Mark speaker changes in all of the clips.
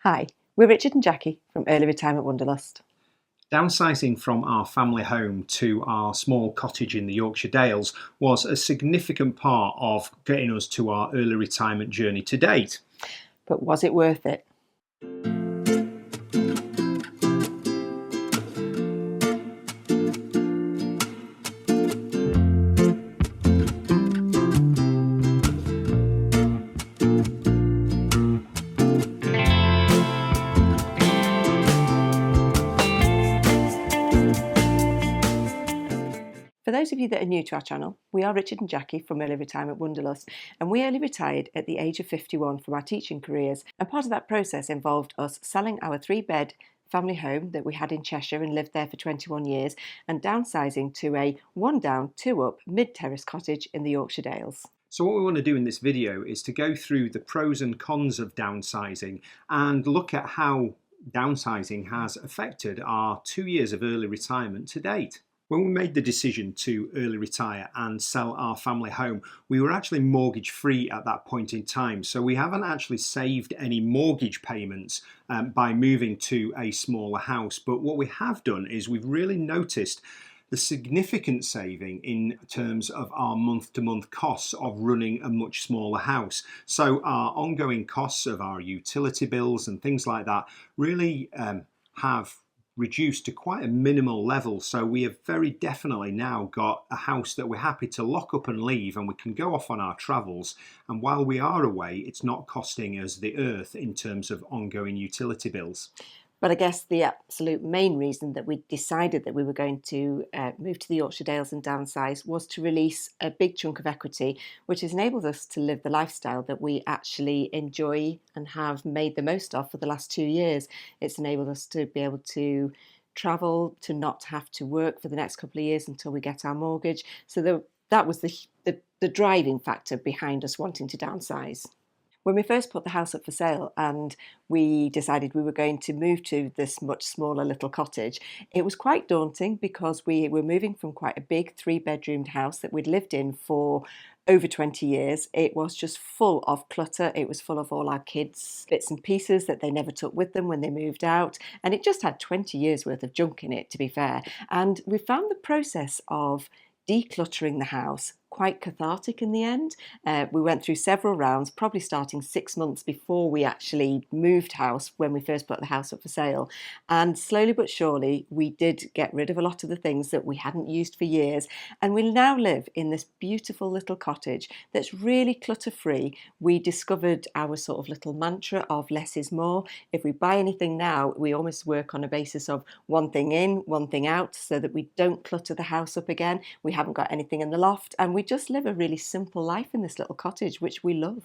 Speaker 1: Hi, we're Richard and Jackie from Early Retirement Wanderlust.
Speaker 2: Downsizing from our family home to our small cottage in the Yorkshire Dales was a significant part of getting us to our early retirement journey to date.
Speaker 1: But was it worth it? For those of you that are new to our channel, we are Richard and Jackie from Early Retirement Wanderlust, and we early retired at the age of 51 from our teaching careers, and part of that process involved us selling our 3-bed family home that we had in Cheshire and lived there for 21 years and downsizing to a 1 down, 2 up mid-terrace cottage in the Yorkshire Dales.
Speaker 2: So what we want to do in this video is to go through the pros and cons of downsizing and look at how downsizing has affected our 2 years of early retirement to date. When we made the decision to early retire and sell our family home, we were actually mortgage free at that point in time. So we haven't actually saved any mortgage payments by moving to a smaller house. But what we have done is we've really noticed the significant saving in terms of our month-to-month costs of running a much smaller house. So our ongoing costs of our utility bills and things like that really have reduced to quite a minimal level. So we have very definitely now got a house that we're happy to lock up and leave, and we can go off on our travels, and while we are away it's not costing us the earth in terms of ongoing utility bills.
Speaker 1: But I guess the absolute main reason that we decided that we were going to move to the Yorkshire Dales and downsize was to release a big chunk of equity, which has enabled us to live the lifestyle that we actually enjoy and have made the most of for the last 2 years. It's enabled us to be able to travel, to not have to work for the next couple of years until we get our mortgage. So that was the driving factor behind us wanting to downsize. When we first put the house up for sale and we decided we were going to move to this much smaller little cottage, it was quite daunting because we were moving from quite a big 3-bedroomed house that we'd lived in for over 20 years. It was just full of clutter. It was full of all our kids' bits and pieces that they never took with them when they moved out. And it just had 20 years worth of junk in it, to be fair. And we found the process of decluttering the house quite cathartic in the end. We went through several rounds, probably starting 6 months before we actually moved house when we first put the house up for sale. And slowly but surely, we did get rid of a lot of the things that we hadn't used for years. And we now live in this beautiful little cottage that's really clutter-free. We discovered our sort of little mantra of less is more. If we buy anything now, we almost work on a basis of one thing in, one thing out, so that we don't clutter the house up again. We haven't got anything in the loft, and we just live a really simple life in this little cottage, which we love.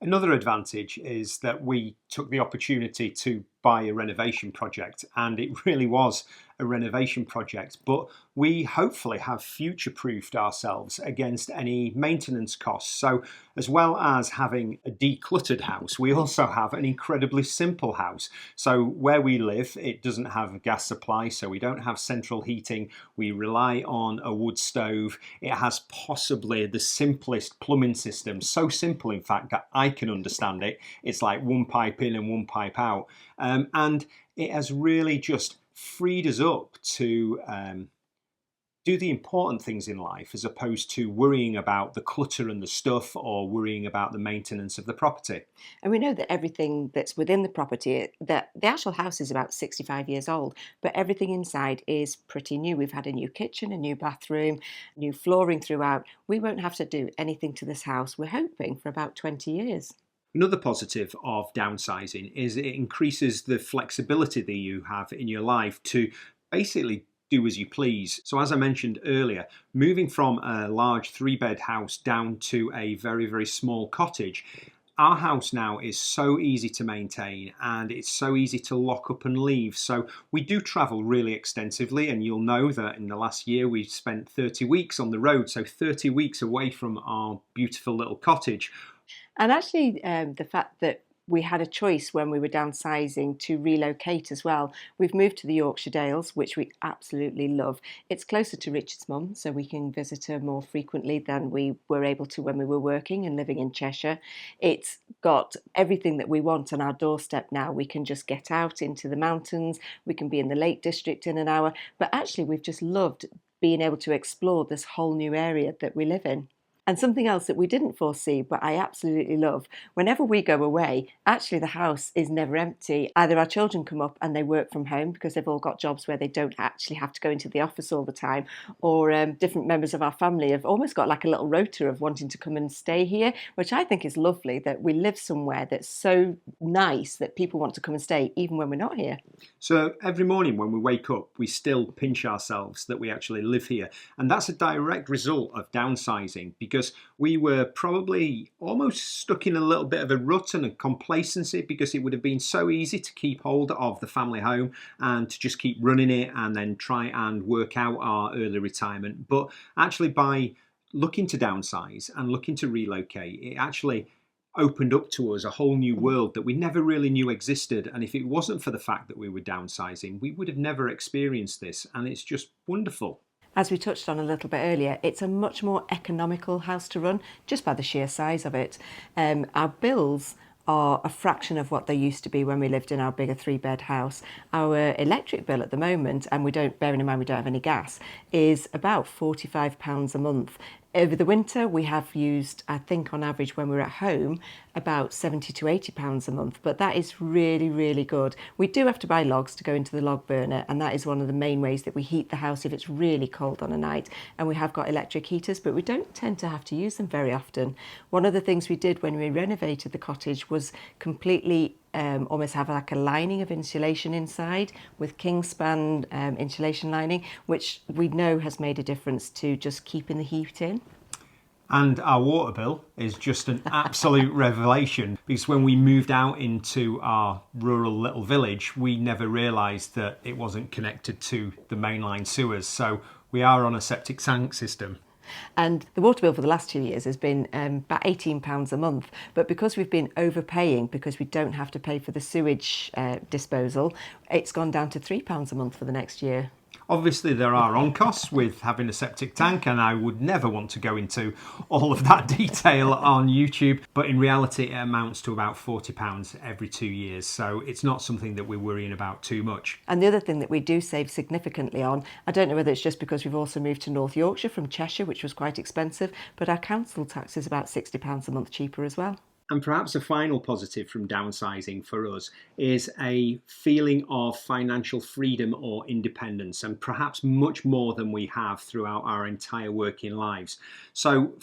Speaker 2: Another advantage is that we took the opportunity to buy a renovation project, and it really was a renovation project, but we hopefully have future-proofed ourselves against any maintenance costs. So as well as having a decluttered house, we also have an incredibly simple house. So where we live, it doesn't have a gas supply, so we don't have central heating. We rely on a wood stove. It has possibly the simplest plumbing system, so simple in fact that I can understand it. It's like one pipe in and one pipe out. And it has really just freed us up to do the important things in life as opposed to worrying about the clutter and the stuff or worrying about the maintenance of the property.
Speaker 1: And we know that everything that's within the property, that the actual house is about 65 years old, but everything inside is pretty new. We've had a new kitchen, a new bathroom, new flooring throughout. We won't have to do anything to this house, we're hoping, for about 20 years.
Speaker 2: Another positive of downsizing is it increases the flexibility that you have in your life to basically do as you please. So as I mentioned earlier, moving from a large 3-bed house down to a very, very small cottage, our house now is so easy to maintain and it's so easy to lock up and leave. So we do travel really extensively, and you'll know that in the last year we've spent 30 weeks on the road, so 30 weeks away from our beautiful little cottage.
Speaker 1: And actually, the fact that we had a choice when we were downsizing to relocate as well. We've moved to the Yorkshire Dales, which we absolutely love. It's closer to Richard's mum, so we can visit her more frequently than we were able to when we were working and living in Cheshire. It's got everything that we want on our doorstep now. We can just get out into the mountains, we can be in the Lake District in an hour, but actually we've just loved being able to explore this whole new area that we live in. And something else that we didn't foresee, but I absolutely love, whenever we go away, actually the house is never empty. Either our children come up and they work from home because they've all got jobs where they don't actually have to go into the office all the time, or different members of our family have almost got like a little rota of wanting to come and stay here, which I think is lovely, that we live somewhere that's so nice that people want to come and stay even when we're not here.
Speaker 2: So every morning when we wake up, we still pinch ourselves that we actually live here. And that's a direct result of downsizing, because we were probably almost stuck in a little bit of a rut and a complacency, because it would have been so easy to keep hold of the family home and to just keep running it and then try and work out our early retirement. But actually, by looking to downsize and looking to relocate, it actually opened up to us a whole new world that we never really knew existed. And if it wasn't for the fact that we were downsizing, we would have never experienced this. And it's just wonderful.
Speaker 1: As we touched on a little bit earlier, it's a much more economical house to run just by the sheer size of it. Our bills are a fraction of what they used to be when we lived in our bigger 3-bed house. Our electric bill at the moment, and bearing in mind we don't have any gas, is about £45 a month. Over the winter, we have used, I think on average when we're at home, about £70 to £80 a month, but that is really, really good. We do have to buy logs to go into the log burner, and that is one of the main ways that we heat the house if it's really cold on a night. And we have got electric heaters, but we don't tend to have to use them very often. One of the things we did when we renovated the cottage was completely almost have like a lining of insulation inside with Kingspan insulation lining, which we know has made a difference to just keeping the heat in.
Speaker 2: And our water bill is just an absolute revelation, because when we moved out into our rural little village, we never realised that it wasn't connected to the mainline sewers. So we are on a septic tank system.
Speaker 1: And the water bill for the last 2 years has been about £18 a month. But because we've been overpaying, because we don't have to pay for the sewage disposal, it's gone down to £3 a month for the next year.
Speaker 2: Obviously, there are on costs with having a septic tank, and I would never want to go into all of that detail on YouTube. But in reality, it amounts to about £40 every 2 years. So it's not something that we're worrying about too much.
Speaker 1: And the other thing that we do save significantly on, I don't know whether it's just because we've also moved to North Yorkshire from Cheshire, which was quite expensive, but our council tax is about £60 a month cheaper as well.
Speaker 2: And perhaps a final positive from downsizing for us is a feeling of financial freedom or independence, and perhaps much more than we have throughout our entire working lives. So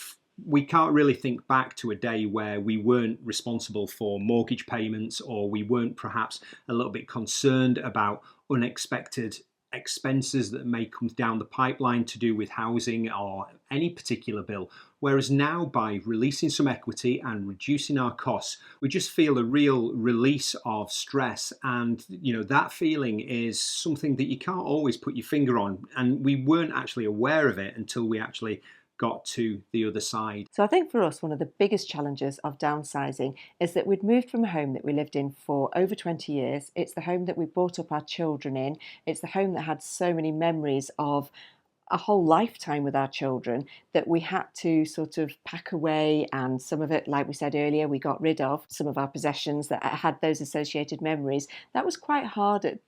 Speaker 2: we can't really think back to a day where we weren't responsible for mortgage payments, or we weren't perhaps a little bit concerned about unexpected expenses that may come down the pipeline to do with housing or any particular bill. Whereas now, by releasing some equity and reducing our costs, we just feel a real release of stress. And that feeling is something that you can't always put your finger on, and we weren't actually aware of it until we actually got to the other side.
Speaker 1: So I think for us, one of the biggest challenges of downsizing is that we'd moved from a home that we lived in for over 20 years. It's the home that we brought up our children in. It's the home that had so many memories of a whole lifetime with our children, that we had to sort of pack away, and some of it, like we said earlier, we got rid of some of our possessions that had those associated memories. That was quite hard at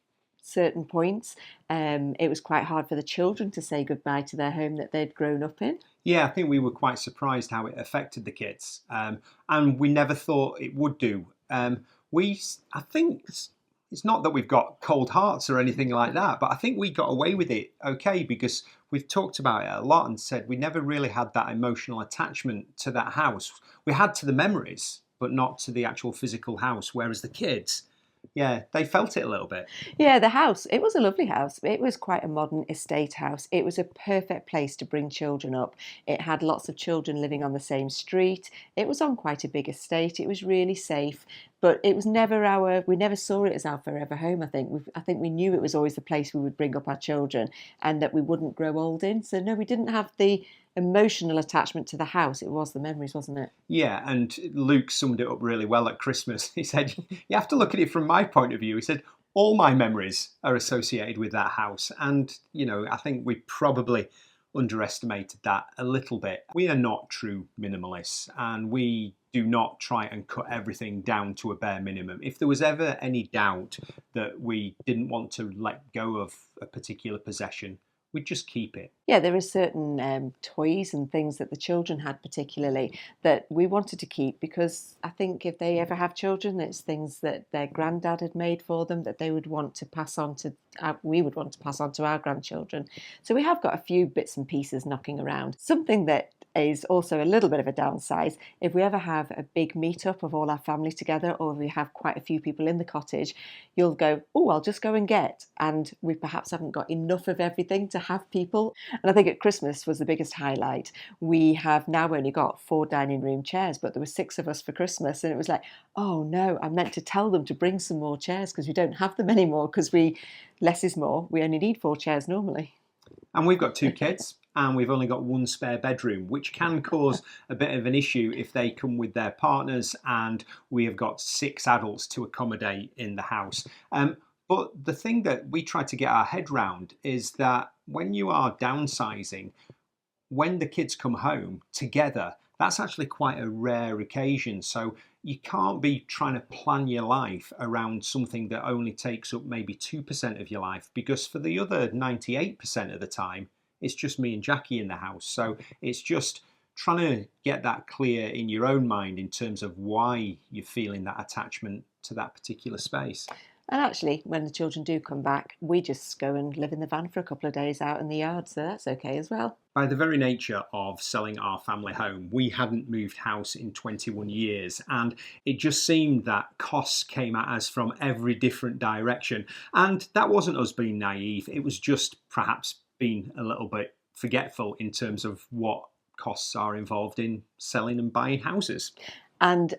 Speaker 1: certain points. It was quite hard for the children to say goodbye to their home that they'd grown up in.
Speaker 2: Yeah, I think we were quite surprised how it affected the kids, and we never thought it would do. I think it's not that we've got cold hearts or anything like that, but I think we got away with it okay, because we've talked about it a lot and said we never really had that emotional attachment to that house. We had to the memories, but not to the actual physical house, whereas the kids, yeah, they felt it a little bit.
Speaker 1: Yeah, the house, it was a lovely house. It was quite a modern estate house. It was a perfect place to bring children up. It had lots of children living on the same street. It was on quite a big estate. It was really safe, but it was never we never saw it as our forever home. I think we knew it was always the place we would bring up our children and that we wouldn't grow old in. So no, we didn't have the emotional attachment to the house, it was the memories, wasn't it?
Speaker 2: Yeah, and Luke summed it up really well at Christmas. He said, you have to look at it from my point of view. He said, all my memories are associated with that house. And, I think we probably underestimated that a little bit. We are not true minimalists, and we do not try and cut everything down to a bare minimum. If there was ever any doubt that we didn't want to let go of a particular possession, we'd just keep it.
Speaker 1: Yeah, there are certain toys and things that the children had particularly that we wanted to keep, because I think if they ever have children, it's things that their granddad had made for them that they would want to pass on to, we would want to pass on to our grandchildren. So we have got a few bits and pieces knocking around. Something that is also a little bit of a downsize, if we ever have a big meetup of all our family together, or if we have quite a few people in the cottage, you'll go, oh, I'll just go and get, and we perhaps haven't got enough of everything to have people. And I think at Christmas was the biggest highlight. We have now only got 4 dining room chairs, but there were 6 of us for Christmas, and it was like, oh no, I meant to tell them to bring some more chairs because we don't have them anymore, because less is more. We only need 4 chairs normally.
Speaker 2: And we've got 2 kids, and we've only got 1 spare bedroom, which can cause a bit of an issue if they come with their partners and we have got 6 adults to accommodate in the house. But the thing that we try to get our head round is that when you are downsizing, when the kids come home together, that's actually quite a rare occasion. So you can't be trying to plan your life around something that only takes up maybe 2% of your life, because for the other 98% of the time, it's just me and Jackie in the house. So it's just trying to get that clear in your own mind in terms of why you're feeling that attachment to that particular space.
Speaker 1: And actually, when the children do come back, we just go and live in the van for a couple of days out in the yard, so that's okay as well.
Speaker 2: By the very nature of selling our family home, we hadn't moved house in 21 years, and it just seemed that costs came at us from every different direction. And that wasn't us being naive, it was just perhaps being a little bit forgetful in terms of what costs are involved in selling and buying houses.
Speaker 1: And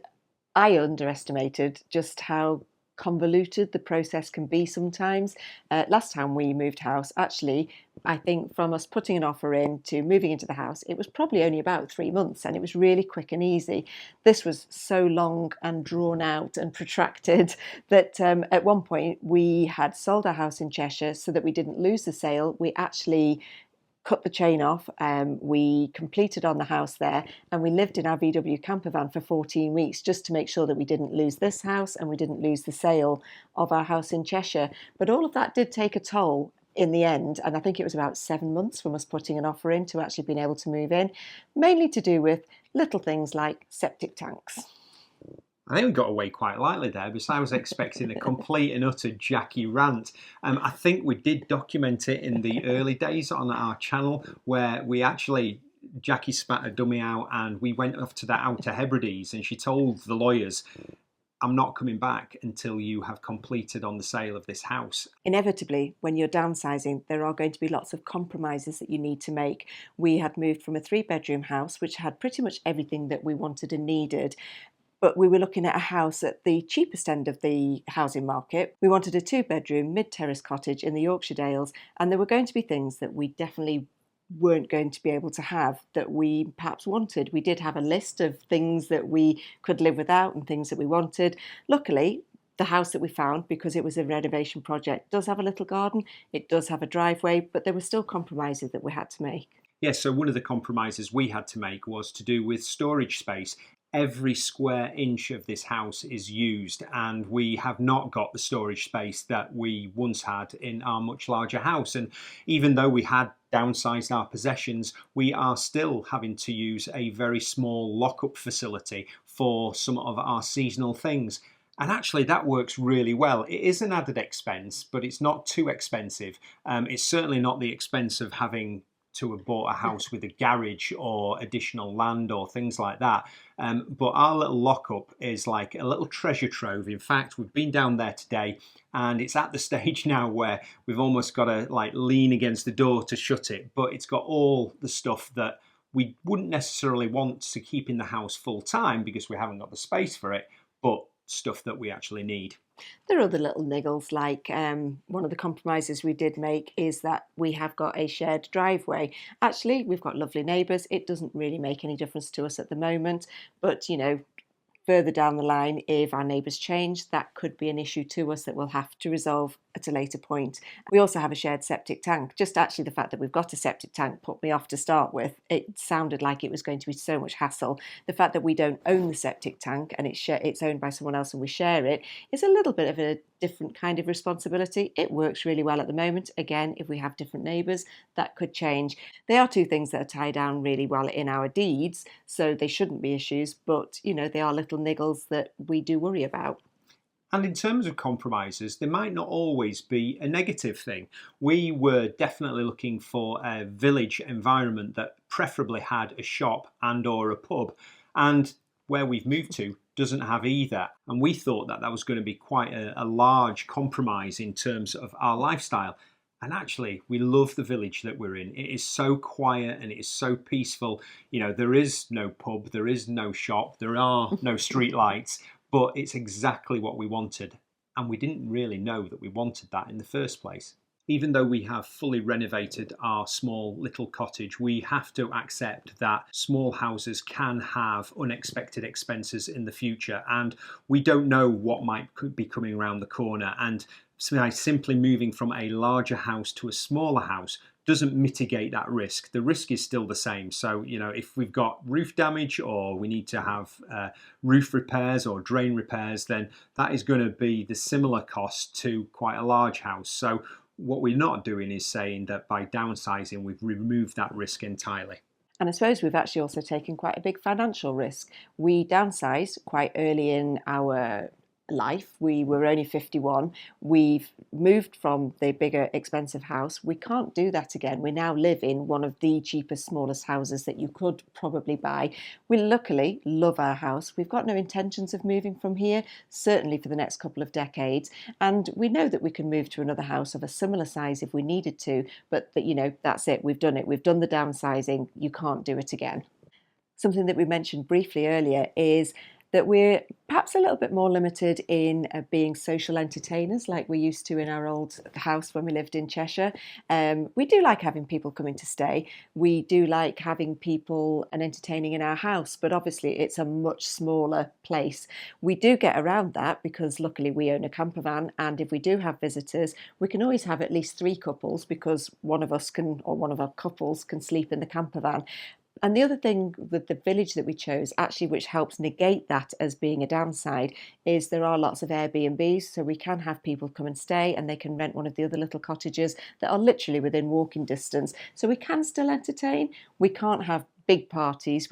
Speaker 1: I underestimated just how convoluted the process can be sometimes. Last time we moved house, actually, I think from us putting an offer in to moving into the house, it was probably only about 3 months, and it was really quick and easy. This was so long and drawn out and protracted that at one point we had sold our house in Cheshire so that we didn't lose the sale. We actually cut the chain off. We completed on the house there, and we lived in our VW camper van for 14 weeks just to make sure that we didn't lose this house and we didn't lose the sale of our house in Cheshire. But all of that did take a toll in the end, and I think it was about 7 months from us putting an offer in to actually being able to move in, mainly to do with little things like septic tanks.
Speaker 2: I think we got away quite lightly there, because I was expecting a complete and utter Jackie rant. I think we did document it in the early days on our channel, where we actually, Jackie spat a dummy out and we went off to the Outer Hebrides, and she told the lawyers, I'm not coming back until you have completed on the sale of this house.
Speaker 1: Inevitably, when you're downsizing, there are going to be lots of compromises that you need to make. We had moved from a 3-bedroom house, which had pretty much everything that we wanted and needed, but we were looking at a house at the cheapest end of the housing market. We wanted a 2-bedroom mid-terrace cottage in the Yorkshire Dales, and there were going to be things that we definitely weren't going to be able to have that we perhaps wanted. We did have a list of things that we could live without and things that we wanted. Luckily, the house that we found, because it was a renovation project, does have a little garden, it does have a driveway, but there were still compromises that we had to make.
Speaker 2: Yes, so one of the compromises we had to make was to do with storage space. Every square inch of this house is used, and we have not got the storage space that we once had in our much larger house. And even though we had downsized our possessions, we are still having to use a very small lock-up facility for some of our seasonal things. And actually that works really well. It is an added expense, but it's not too expensive. It's certainly not the expense of having to have bought a house with a garage or additional land or things like that. But our little lockup is like a little treasure trove. In fact, we've been down there today, and it's at the stage now where we've almost got to like lean against the door to shut it. But it's got all the stuff that we wouldn't necessarily want to keep in the house full time because we haven't got the space for it. But stuff that we actually need.
Speaker 1: There are other little niggles, like one of the compromises we did make is that we have got a shared driveway. Actually, we've got lovely neighbours. It doesn't really make any difference to us at the moment, but further down the line, if our neighbours change, that could be an issue to us that we'll have to resolve at a later point. We also have a shared septic tank. Just actually the fact that we've got a septic tank put me off to start with. It sounded like it was going to be so much hassle. The fact that we don't own the septic tank and it's owned by someone else and we share it is a little bit of a different kind of responsibility. It works really well at the moment. Again, if we have different neighbours, that could change. They are two things that are tied down really well in our deeds, so they shouldn't be issues, but they are little niggles that we do worry about.
Speaker 2: And in terms of compromises, they might not always be a negative thing. We were definitely looking for a village environment that preferably had a shop and or a pub. And where we've moved to doesn't have either. And we thought that was going to be quite a large compromise in terms of our lifestyle. And actually, we love the village that we're in. It is so quiet and it is so peaceful. There is no pub, there is no shop, there are no street lights. But it's exactly what we wanted, and we didn't really know that we wanted that in the first place. Even though we have fully renovated our small little cottage, we have to accept that small houses can have unexpected expenses in the future, and we don't know what might be coming around the corner. And by simply moving from a larger house to a smaller house doesn't mitigate that risk. The risk is still the same. So, if we've got roof damage or we need to have roof repairs or drain repairs, then that is going to be the similar cost to quite a large house. So what we're not doing is saying that by downsizing, we've removed that risk entirely.
Speaker 1: And I suppose we've actually also taken quite a big financial risk. We downsized quite early in our life. We were only 51. We've moved from the bigger, expensive house. We can't do that again. We now live in one of the cheapest, smallest houses that you could probably buy. We luckily love our house. We've got no intentions of moving from here, certainly for the next couple of decades. And we know that we can move to another house of a similar size if we needed to, but that's it. We've done it. We've done the downsizing. You can't do it again. Something that we mentioned briefly earlier is that we're perhaps a little bit more limited in being social entertainers like we used to in our old house when we lived in Cheshire. We do like having people coming to stay. We do like having people and entertaining in our house, but obviously it's a much smaller place. We do get around that because luckily we own a camper van, and if we do have visitors, we can always have at least 3 couples because one of us can, or one of our couples can sleep in the camper van. And the other thing with the village that we chose, actually, which helps negate that as being a downside, is there are lots of Airbnbs, so we can have people come and stay and they can rent one of the other little cottages that are literally within walking distance. So we can still entertain. We can't have big parties.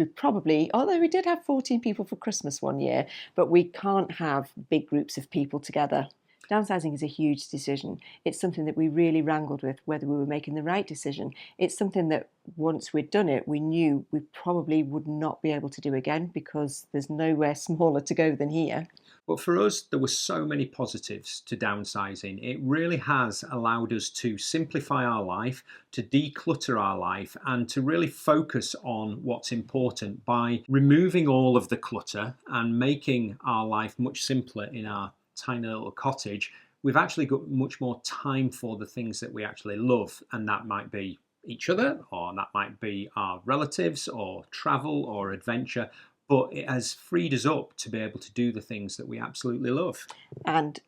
Speaker 1: Although we did have 14 people for Christmas one year, but we can't have big groups of people together. Downsizing is a huge decision. It's something that we really wrangled with, whether we were making the right decision. It's something that once we'd done it, we knew we probably would not be able to do again because there's nowhere smaller to go than here.
Speaker 2: But for us, there were so many positives to downsizing. It really has allowed us to simplify our life, to declutter our life, and to really focus on what's important by removing all of the clutter and making our life much simpler in our tiny little cottage. We've actually got much more time for the things that we actually love, and that might be each other, or that might be our relatives, or travel, or adventure, but it has freed us up to be able to do the things that we absolutely love.
Speaker 1: And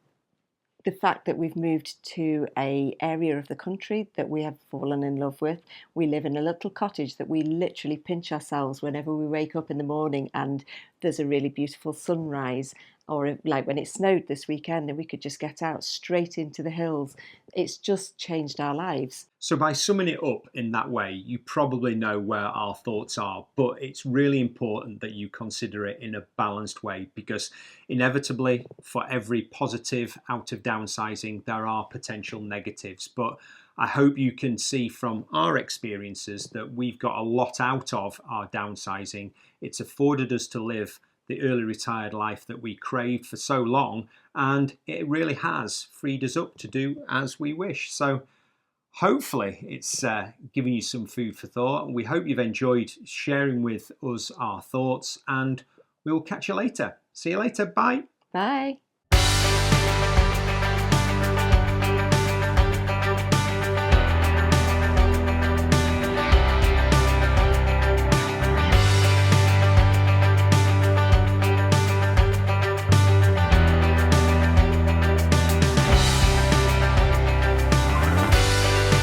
Speaker 1: the fact that we've moved to an area of the country that we have fallen in love with. We live in a little cottage that we literally pinch ourselves whenever we wake up in the morning and there's a really beautiful sunrise, or like when it snowed this weekend and we could just get out straight into the hills. It's just changed our lives.
Speaker 2: So by summing it up in that way, you probably know where our thoughts are, but it's really important that you consider it in a balanced way, because inevitably for every positive out of downsizing, there are potential negatives. But I hope you can see from our experiences that we've got a lot out of our downsizing. It's afforded us to live the early retired life that we craved for so long, and it really has freed us up to do as we wish. So hopefully it's given you some food for thought. We hope you've enjoyed sharing with us our thoughts, and we'll catch you later. See you later. Bye.
Speaker 1: Bye.